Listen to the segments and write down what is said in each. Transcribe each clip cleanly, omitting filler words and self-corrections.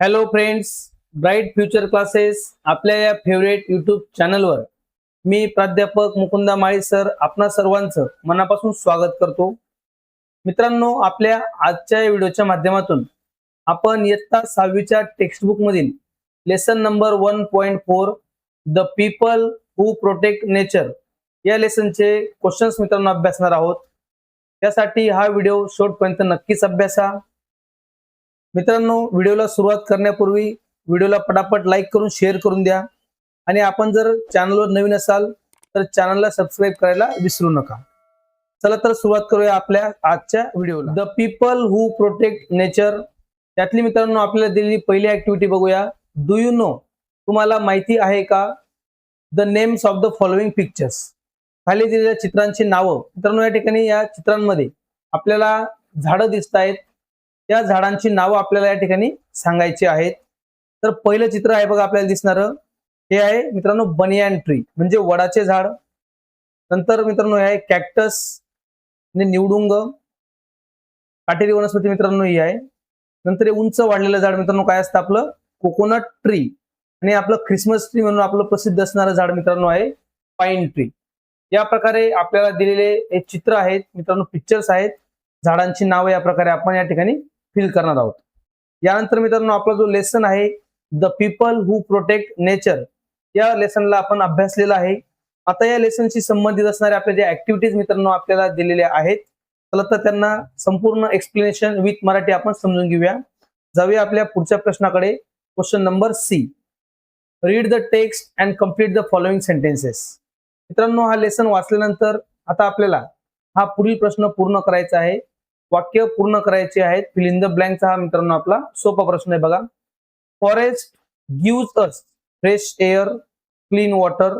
Hello friends, bright future classes आपल्या या favourite YouTube चॅनलवर मी प्राध्यापक मुकुंदा माळी सर आपणा सर्वांचं मनापासून स्वागत करतो. मित्रांनो, आपल्या आजच्या व्हिडिओच्या माध्यमातून आपण इयत्ता 6वीच्या टेक्स्टबुक मधील lesson number 1.4 the people who protect nature या लेसनचे क्वेश्चन्स मित्रांनो अभ्यासणार आहोत. त्यासाठी हा व्हिडिओ शेवटपर्यंत नक्कीच अभ्यासा. मित्रांनो, व्हिडिओला सुरुवात करण्यापूर्वी व्हिडिओला पटापट लाईक करून शेअर करून द्या आणि आपण जर चॅनलवर नवीन असाल तर चॅनलला सबस्क्राईब करायला विसरू नका. चला तर सुरुवात करूया आपल्या आजच्या व्हिडिओला. The people who protect nature त्यातली मित्रांनो आपल्याला दिलेली पहिली ऍक्टिव्हिटी बघूया. डू यू नो, तुम्हाला माहिती आहे का, the names of the following pictures. खाली दिलेल्या चित्रांची नावं. मित्रांनो, या ठिकाणी या चित्रांमध्ये आपल्याला झाडं दिसत आहेत. त्या झाडांची नावं आपल्याला या ठिकाणी सांगायची आहेत. तर पहिलं चित्र आहे बघा आपल्याला दिसणारं, हे आहे मित्रांनो बनियान ट्री म्हणजे वडाचे झाड. नंतर मित्रांनो हे आहे कॅक्टस म्हणजे निवडुंग, काटेरी वनस्पती मित्रांनो ही आहे. नंतर हे उंच वाढलेलं झाड मित्रांनो काय असतं, आपलं कोकोनट ट्री. आणि आपलं ख्रिसमस ट्री म्हणून आपलं प्रसिद्ध असणारं झाड मित्रांनो आहे पाईन ट्री. या प्रकारे आपल्याला दिलेले एक चित्र आहेत मित्रांनो, पिक्चर्स आहेत. झाडांची नावं या प्रकारे आपण या ठिकाणी फिल करणार आहोत. यानंतर मित्रांनो आपला जो लेसन आहे the people who protect nature या लेसनला आपण अभ्यासलेला आहे. आता या लेसनशी संबंधित असणारे आपल्या ज्या ऍक्टिव्हिटीज मित्रांनो आपल्याला दिलेल्या आहेत, चला तर त्यांना संपूर्ण एक्सप्लेनेशन विथ मराठी आपण समजून घेऊया. जाऊया आपल्या पुढच्या प्रश्नाकडे. Question number C, read the text and complete the following sentences. मित्रांनो, हा लेसन वाचल्यानंतर आता आपल्याला हा पुढील प्रश्न पूर्ण करायचा आहे. वाक्य पूर्ण करायचे आहेत. फिल इन द ब्लँकचा हा मित्रांनो आपला सोपा प्रश्न आहे बघा. Forest gives us fresh air, clean water.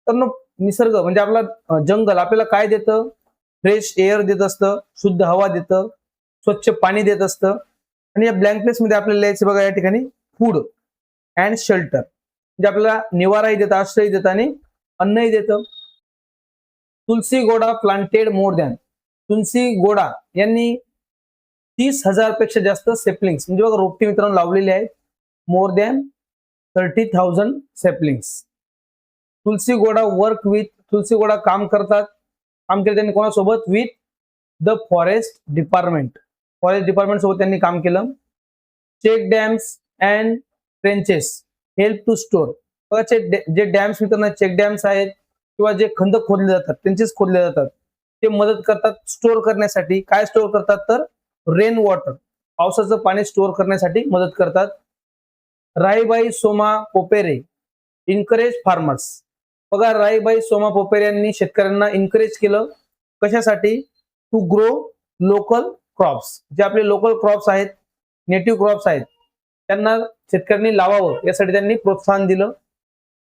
तर निसर्ग म्हणजे आपला जंगल आपल्याला काय देतं, फ्रेश एअर देत असतं, शुद्ध हवा देतं, स्वच्छ पाणी देत असतं. आणि या ब्लँक प्लेस मध्ये आपल्याला लिहायचं बघा या ठिकाणी फूड अँड शेल्टर म्हणजे आपल्याला निवाराही देतं, आश्रय देतं आणि अन्नही देतं. तुलसी गोडा प्लांटेड मोर दॅन, तुलसी गोडा यांनी 30,000 पेक्षा जास्त सेपलिंग्स म्हणजे बघा रोपटी मित्रांनो लावलेली आहेत. More than 30,000 saplings. तुलसी गोडा वर्क विथ, तुलसी गोडा काम करतात. काम केलं त्यांनी कोणासोबत, with the forest department, forest department सोबत त्यांनी काम केलं. Check dams and trenches help to store. बघा जे डॅम्स मित्रांनो चेक डॅम्स आहेत किंवा जे खंदक खोदले जातात त्यांचेच खोदले जातात, ते मदत करतात स्टोअर करण्यासाठी. काय स्टोअर करतात तर रेन वॉटर, पावसाचं पाणी स्टोअर करण्यासाठी मदत करतात. Raibai Soma Popere encourage farmers. बघा राईबाई सोमा पोपेरे यांनी शेतकऱ्यांना इन्करेज केलं कशासाठी, टू ग्रो लोकल क्रॉप्स. जे आपले लोकल क्रॉप्स आहेत, नेटिव्ह क्रॉप्स आहेत, त्यांना शेतकऱ्यांनी लावावं यासाठी त्यांनी प्रोत्साहन दिलं.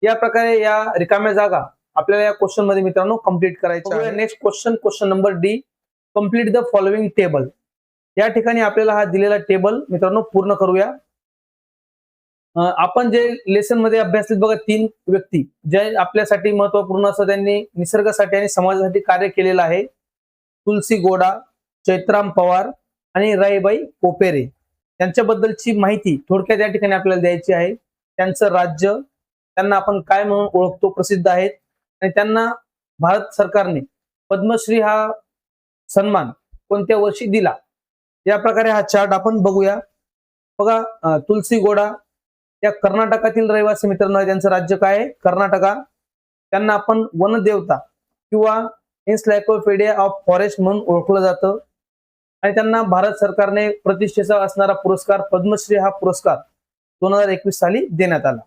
या प्रकारे या रिकाम्या जागा आपल्याला या क्वेश्चन मध्ये मित्रांनो कंप्लीट करायचं आहे. Next question, question number D, complete the following table. या ठिकाणी आपल्याला हा दिलेला टेबल मित्रांनो पूर्ण करूया. आपण जे लेसन मध्ये अभ्यासलेत बघा 3 व्यक्ती जे आपल्यासाठी महत्वपूर्ण असं त्यांनी निसर्गासाठी आणि समाजासाठी कार्य केलेलं आहे. तुलसी गोडा, चैत्राम पवार आणि राईबाई पोपेरे. त्यांच्याबद्दलची माहिती थोडक्यात या ठिकाणी आपल्याला द्यायची आहे. त्यांचं राज्य, त्यांना आपण काय म्हणून ओळखतो, प्रसिद्ध आहेत, आणि त्यांना भारत सरकारने पद्मश्री हा सन्मान कोणत्या वर्षी दिला. या प्रकारे हा चार्ट आपण बघूया. बघा तुलसी गोडा या कर्नाटकातील रहिवासी मित्रांनो, त्यांचं राज्य काय आहे, कर्नाटका. त्यांना आपण वनदेवता किंवा एन्सायक्लोपीडिया ऑफ फॉरेस्ट म्हणून ओळखलं जातं. आणि त्यांना भारत सरकारने प्रतिष्ठेचा असणारा पुरस्कार पद्मश्री हा पुरस्कार 2021 साली देण्यात आला.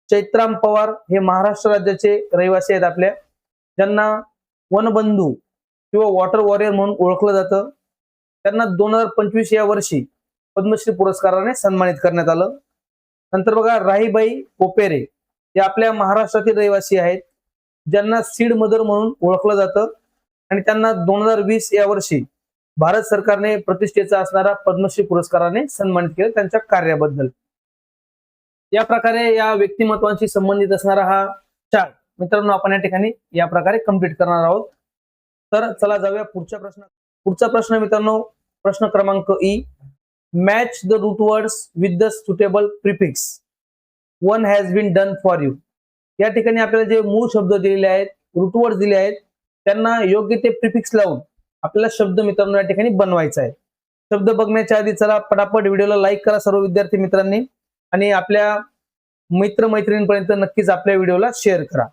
चैत्राम पवार हे महाराष्ट्र राज्याचे रहिवासी आहेत आपल्या, ज्यांना वनबंधू किंवा वॉटर वॉरियर म्हणून ओळखलं जातं. त्यांना 2025 या वर्षी पद्मश्री पुरस्काराने सन्मानित करण्यात आलं. नंतर बघा राहीबाई पोपेरे हे आपल्या महाराष्ट्रातील रहिवासी आहेत, ज्यांना सीड मदर म्हणून ओळखलं जातं. आणि त्यांना 2020 या वर्षी भारत सरकारने प्रतिष्ठेचा असणारा पद्मश्री पुरस्काराने सन्मानित केलं त्यांच्या कार्याबद्दल. या प्रकारे या व्यक्तिमत्वांशी संबंधित असणारा हा चार्ट मित्रांनो आपण या ठिकाणी या प्रकारे कंप्लीट करणार आहोत. तर चला जाऊया पुढच्या प्रश्न. पुढचा प्रश्न मित्रांनो प्रश्न क्रमांक E, match the root words with the suitable prefix. One has been done for you. या ठिकाणी आपल्याला जे मूळ शब्द दिलेले आहेत, रूट वर्ड दिले आहेत, त्यांना योग्य ते प्रिफिक्स लावून आपल्याला शब्द मित्रांनो या ठिकाणी बनवायचा आहे. शब्द बघण्याच्या आधी चला पटापट व्हिडिओला लाईक करा सर्व विद्यार्थी मित्रांनी, आणि आपल्या मित्र मैत्रिणींपर्यंत नक्कीच आपल्या व्हिडिओला शेअर करा.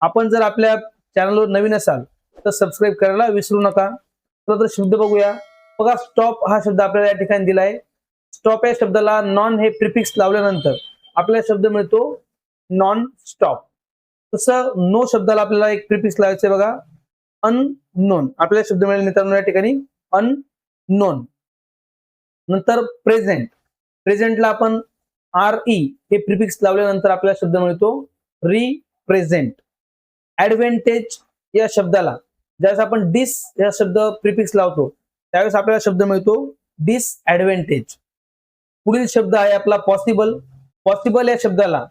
आपण जर आपल्या चॅनलवर नवीन असाल तर सबस्क्राईब करायला विसरू नका. तर शब्द बघूया. बघा, स्टॉप हा शब्द आपल्याला या ठिकाणी दिलाय. स्टॉप या शब्दाला नॉन हे प्रिफिक्स लावल्यानंतर आपल्याला शब्द मिळतो नॉन स्टॉप. तसं नो शब्दाला आपल्याला एक प्रिफिक्स लावायचं बघा, अननोन. आपल्याला शब्द मिळेल मित्रांनो या ठिकाणी अननोन. नंतर प्रेझेंट. प्रेझेंटला आपण RE हे प्रिफिक्स लावल्यानंतर आपल्याला शब्द मिळतो रिप्रेझेंट. ऍडव्हान्टेज या शब्दाला ज्यावेळेस आपण डिस या शब्द प्रिफिक्स लावतो त्यावेळेस आपल्याला शब्द मिळतो डिसएडव्हान्टेज. पुढील शब्द आहे आपला पॉसिबल. पॉसिबल या शब्दाला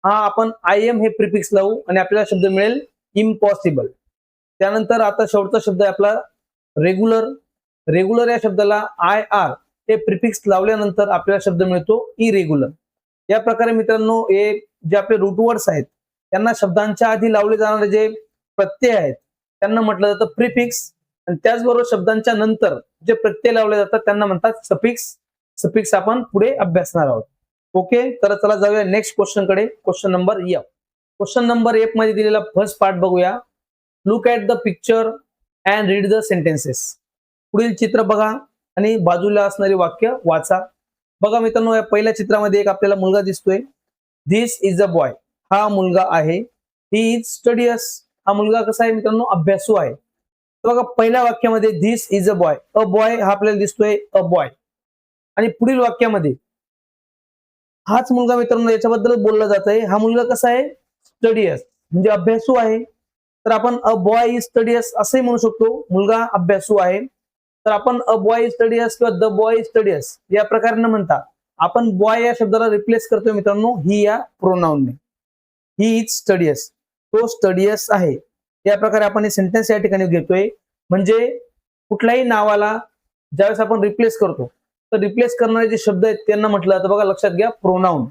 आपण IM हे प्रिफिक्स लावू आणि आपल्याला शब्द मिळेल इम्पॉसिबल. त्यानंतर आता शेवटचा शब्द आहे आपला रेग्युलर. रेग्युलर या शब्दाला IR हे प्रिफिक्स लावल्यानंतर आपल्याला शब्द मिळतो इरेग्युलर. या प्रकारे मित्रांनो हे जे आपले रूट वर्ड्स आहेत त्यांना शब्दांच्या आधी लावले जाणारे जे प्रत्यय आहेत त्यांना म्हटलं जातं प्रिफिक्स, आणि त्याचबरोबर शब्दांच्या नंतर जे प्रत्यय लावले जातात त्यांना म्हणतात सफिक्स. सफिक्स आपण पुढे अभ्यासणार आहोत. ओके, तर चला जाऊया नेक्स्ट क्वेश्चन कडे. Question number F. Question number F मध्ये दिलेला फर्स्ट पार्ट बघूया. Look at the picture and read the sentences. पुढील चित्र बघा आणि बाजूला असणारी वाक्य वाचा. बघा मित्रांनो, या पहिल्या चित्रामध्ये एक आपल्याला मुलगा दिसतोय. This is a boy. हा मुलगा आहे. He is studious. हा मुलगा कसा आहे मित्रांनो, अभ्यासू आहे. तर बघा पहिल्या वाक्यामध्ये this is a boy, a boy हा आपल्याला दिसतोय, अ बॉय. आणि पुढील वाक्यामध्ये हाच मुलगा मित्रांनो याच्याबद्दल बोलला जात आहे. हा मुलगा कसा आहे, स्टडियस म्हणजे अभ्यासू आहे. तर आपण अ बॉय इज स्टडियस असंही म्हणू शकतो, मुलगा अभ्यासू आहे. तर आपण अ बॉय इज स्टडियस किंवा द बॉय इज स्टडियस या प्रकारे न म्हणता आपण बॉय या शब्दाला रिप्लेस करतोय मित्रांनो ही या प्रोनाउनने. ही इज स्टडियस, तो स्टडियस आहे. या प्रकारे आपण हे सेंटेन्स या ठिकाणी घेतोय. म्हणजे कुठल्याही नावाला ज्यावेळेस आपण रिप्लेस करतो तर रिप्लेस करणारे जे शब्द आहेत त्यांना म्हटलं जातं बघा, लक्षात घ्या, प्रोनाउन.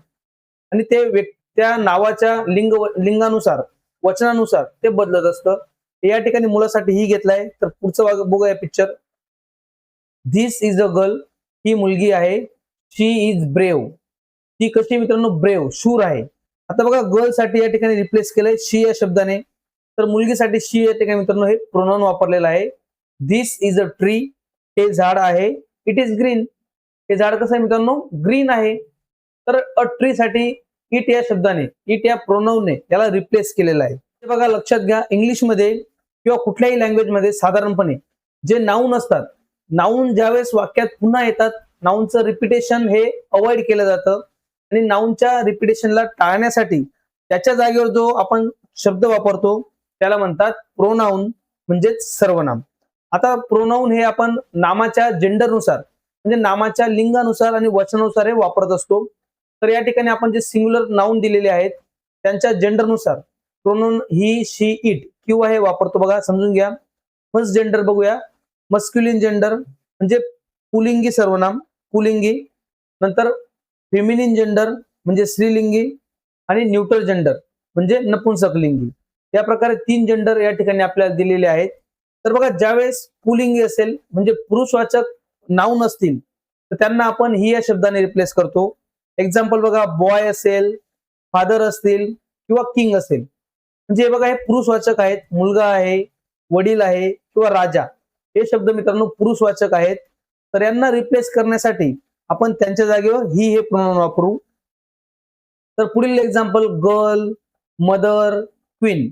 आणि ते त्या नावाच्या लिंगानुसार वचनानुसार ते बदलत असतं. या ठिकाणी मुलासाठी ही घेतलाय. तर पुढचं बघूया picture. This is a girl. ही मुलगी आहे. She is brave. ती कशी मित्रांनो, ब्रेव शूर आहे. आता बघा गर्ल साठी या ठिकाणी रिप्लेस केलंय शी या शब्दाने. तर मुलगीसाठी शी या ठिकाणी मित्रांनो हे प्रोनाउन वापरलेलं आहे. This is a tree. हे झाड आहे. It is green. हे झाड कसं आहे मित्रांनो, ग्रीन आहे. तर अ ट्री साठी इट या शब्दाने, इट या प्रोनाउनने याला रिप्लेस केलेलं आहे. हे बघा लक्षात घ्या, इंग्लिशमध्ये किंवा कुठल्याही लँग्वेजमध्ये साधारणपणे जे नाऊन असतात, नाऊन ज्यावेळेस वाक्यात पुन्हा येतात नाऊनचं रिपिटेशन हे अवॉइड केलं जातं. आणि नाऊनच्या रिपिटेशनला टाळण्यासाठी त्याच्या जागेवर जो आपण शब्द वापरतो त्याला म्हणतात प्रोनाउन म्हणजेच सर्वनाम. आता प्रोनाउन हे आपण नामाच्या जेंडरनुसार म्हणजे नामाच्या लिंगानुसार आणि वचनानुसार हे वापरत असतो. तर या ठिकाणी आपण जे सिंग्युलर नाऊन दिलेले आहेत त्यांच्या जेंडरनुसार प्रोनाउन ही, शी, इट किंवा हे वापरतो. बघा समजून घ्या. फर्स्ट जेंडर बघूया. मस्क्युलिन जेंडर म्हणजे पुलिंगी सर्वनाम, पुलिंगी. नंतर फेमिनिन जेंडर म्हणजे स्त्रीलिंगी, आणि न्यूट्रल जेंडर म्हणजे नपुंसकलिंगी. या प्रकारे 3 जेंडर या ठिकाणी आपल्याला दिलेले आहेत. तर बघा ज्यावेळेस पुलिंगी असेल म्हणजे पुरुषवाचक नाऊन असतील तर त्यांना आपण ही या शब्दाने रिप्लेस करतो. एक्झाम्पल बघा, बॉय असेल, फादर असतील किंवा किंग असेल. म्हणजे बघा हे पुरुषवाचक आहेत. मुलगा आहे, वडील आहे किंवा राजा हे शब्द मित्रांनो पुरुषवाचक आहेत. तर यांना रिप्लेस करण्यासाठी आपण त्यांच्या जागेवर ही हे प्रोनाउन वापरू. तर पुढील एक्झाम्पल, गर्ल, मदर, क्वीन,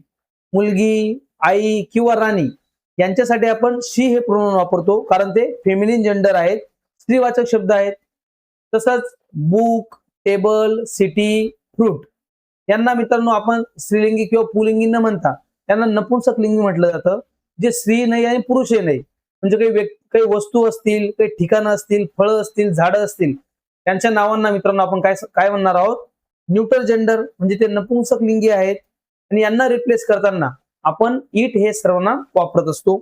मुलगी, आई किंवा राणी यांच्यासाठी आपण शी हे प्रोनाउन वापरतो कारण ते फेमिनिन जेंडर आहेत, स्त्रीवाचक शब्द आहेत. तसंच बुक, टेबल, सिटी, फ्रूट यांना मित्रांनो आपण स्त्रीलिंगी किंवा पुलिंगी न म्हणता त्यांना नपुंसकलिंगी म्हटलं जातं. जे स्त्री नाही आणि पुरुषही नाही. म्हणजे काही वस्तू असतील, काही ठिकाणं असतील, फळं असतील, झाडं असतील त्यांच्या नावांना मित्रांनो आपण काय म्हणणार आहोत, न्यूट्रल जेंडर म्हणजे ते नपुंसकलिंगी आहेत. आणि यांना रिप्लेस करताना आपण इट हे सर्वनाम वापरत असतो.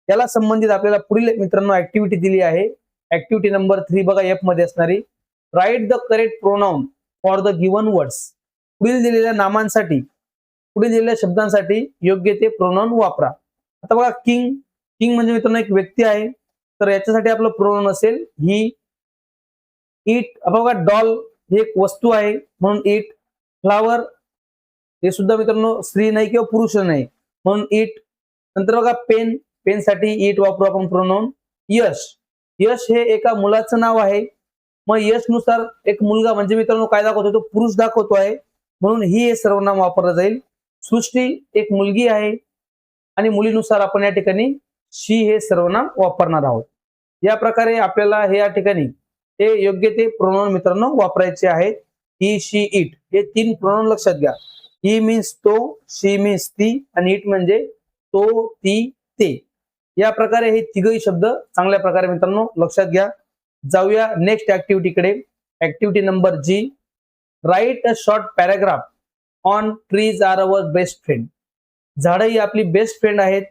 याला संबंधित आपल्याला पुढील मित्रांनो ऍक्टिव्हिटी दिली आहे. ऍक्टिव्हिटी नंबर 3 बघा एफ मध्ये असणारी write the correct pronoun for the given words. पुढील दिलेल्या नामांसाठी पुढील दिलेल्या शब्दांसाठी योग्य ते प्रोनाउन वापरा. आता बघा किंग, किंग म्हणजे मित्रांनो एक व्यक्ती आहे, तर याच्यासाठी आपलं प्रोनाउन असेल ही. इट, बघा डॉल ही एक वस्तू आहे म्हणून इट. फ्लावर हे सुद्धा मित्रांनो स्त्री नाही किंवा पुरुष नाही म्हणून इट. नंतर बघा पेन, पेन साठी इट वापरू आपण प्रोनाउन. यश, यश हे एका मुलाचं नाव आहे, मग यश नुसार एक मुलगा म्हणजे मित्रांनो काय दाखवतो, तो पुरुष दाखवतो आहे म्हणून ही हे सर्वनाम वापरलं जाईल. सृष्टी एक मुलगी आहे आणि मुलीनुसार आपण या ठिकाणी शी हे सर्वनाम वापरणार आहोत. या प्रकारे आपल्याला हे या ठिकाणी हे योग्य ते प्रोनाउन मित्रांनो वापरायचे आहेत. ही, शी, इट हे 3 प्रोनाउन लक्षात घ्या. ही मीन्स तो, शी मीन्स ती आणि इट म्हणजे तो, ती, ते. या प्रकारे हे तिघही शब्द चांगल्या प्रकारे मित्रांनो लक्षात घ्या. जाऊया नेक्स्ट ऍक्टिव्हिटीकडे. Activity number G, write a short paragraph on trees are our best friend. झाडं ही आपली बेस्ट फ्रेंड आहेत,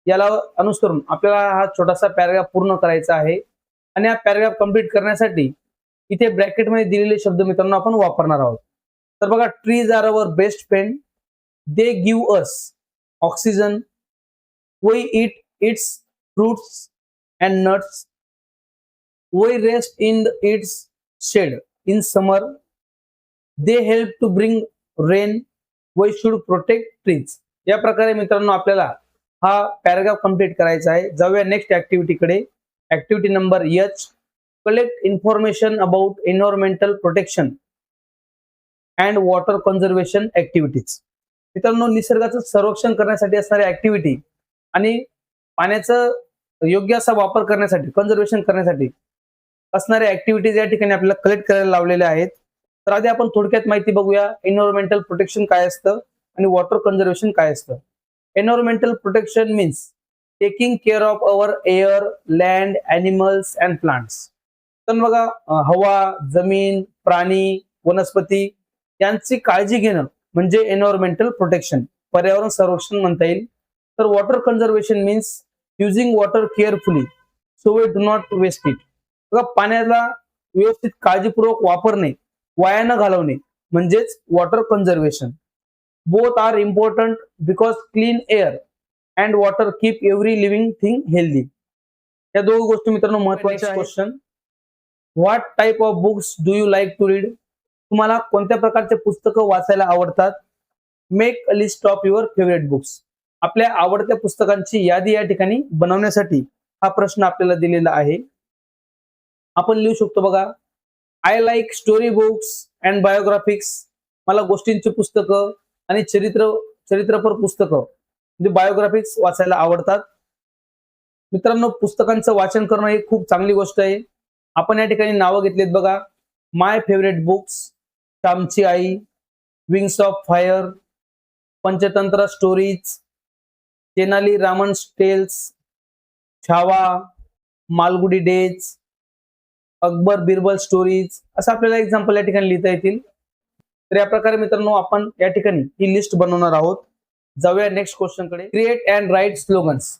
याला अनुसरून आपल्याला हा छोटासा पॅराग्राफ पूर्ण करायचा आहे. आणि हा पॅराग्राफ कंप्लीट करण्यासाठी इथे ब्रॅकेटमध्ये दिलेले शब्द मित्रांनो आपण वापरणार आहोत. तर बघा trees are our best friend, they give us oxygen, we eat its fruits and nuts, we rest in its shade in summer, they help to bring rain, we should protect trees. या प्रकारे मित्रांनो आपल्याला हा paragraph complete करायचा आहे. जाऊया next ऍक्टिव्हिटीकडे. Activity number H, collect information about environmental protection and water conservation activities. मित्रांनो निसर्गाचं संरक्षण करण्यासाठी असणारी ऍक्टिव्हिटी आणि पाण्याचं योग्य असा वापर करण्यासाठी, कन्झर्वेशन करण्यासाठी असणाऱ्या ऍक्टिव्हिटीज या ठिकाणी आपल्याला कलेक्ट करायला लावलेल्या आहेत. तर आधी आपण थोडक्यात माहिती बघूया. एन्व्हायरमेंटल प्रोटेक्शन काय असतं आणि वॉटर कन्झर्वेशन काय असतं. Environmental protection means taking care of our air, land, animals and plants. तर बघा हवा, जमीन, प्राणी, वनस्पती यांची काळजी घेणं म्हणजे एन्व्हायरमेंटल प्रोटेक्शन, पर्यावरण संरक्षण म्हणता येईल. तर water conservation means using water carefully so we do not waste it. बघा पाण्याला व्यवस्थित काळजीपूर्वक वापरणे, वाया न घालवणे म्हणजेच water conservation. Both are important because clean air and water keep every living thing healthy. या दोन गोष्टी मित्रांनो महत्वाच्या आहेत. Question, what type of books do you like to read. तुम्हाला कोणत्या प्रकारचे पुस्तकं वाचायला आवडतात. Make a list of your favourite books. आपल्या आवडत्या पुस्तकांची यादी या ठिकाणी बनवण्यासाठी हा प्रश्न आपल्याला दिलेला आहे. आपण लिहू शकतो बघा, I like story books and biographies. मला गोष्टींची पुस्तकं आणि चरित्रपर पुस्तकं म्हणजे बायोग्राफिक्स वाचायला आवडतात. मित्रांनो पुस्तकांचं वाचन करणं ही खूप चांगली गोष्ट आहे. आपण या ठिकाणी नावं घेतलीत बघा, माय फेवरेट बुक्स, श्यामची आई, wings of fire, Panchatantra stories, Tenali Raman tales, Chhava, Malgudi days, Akbar Birbal stories, असं आपल्याला एक्झाम्पल या ठिकाणी लिहिता येतील. तर या प्रकारे मित्रांनो आपण या ठिकाणी ही लिस्ट बनवणार आहोत. जाऊया नेक्स्ट क्वेश्चन कडे. Create and write slogans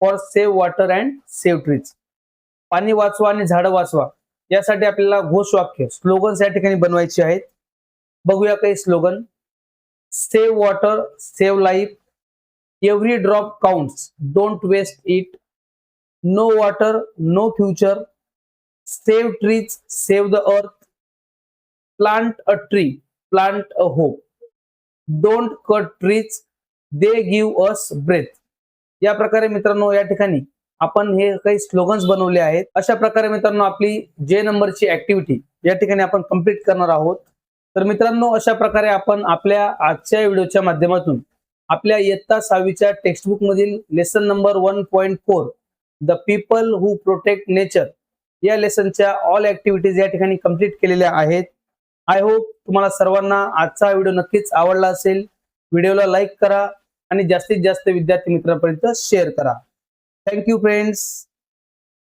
for save water and save trees. पाणी वाचवा आणि झाडं वाचवा यासाठी आपल्याला घोषवाक्य, स्लोगन्स या ठिकाणी बनवायचे आहेत. बघूया काही slogan. Save water, save life, every drop counts, don't waste it, no water no future, save trees, save the earth, plant a tree, plant a hope, don't cut trees, they give us breath. या प्रकारे मित्रांनो या ठिकाणी आपण हे काही slogans बनवले आहेत. अशा प्रकारे मित्रांनो आपली जे नंबरची ऍक्टिव्हिटी या ठिकाणी आपण कंप्लीट करणार आहोत. तर मित्रांनो अशा प्रकारे आपण आपल्या आजच्या व्हिडिओच्या माध्यमातून आपल्या इयत्ता 6वीच्या टेक्स्टबुक मधील lesson number 1.4 the people who protect nature या लेसनच्या ऑल ऍक्टिव्हिटीज या ठिकाणी कंप्लीट केलेल्या आहेत. आय होप तुम्हाला सर्वांना आजचा व्हिडिओ नक्कीच आवडला असेल. व्हिडिओला लाईक करा आणि जास्तीत जास्त विद्यार्थी मित्रांपर्यंत शेअर करा. Thank you friends.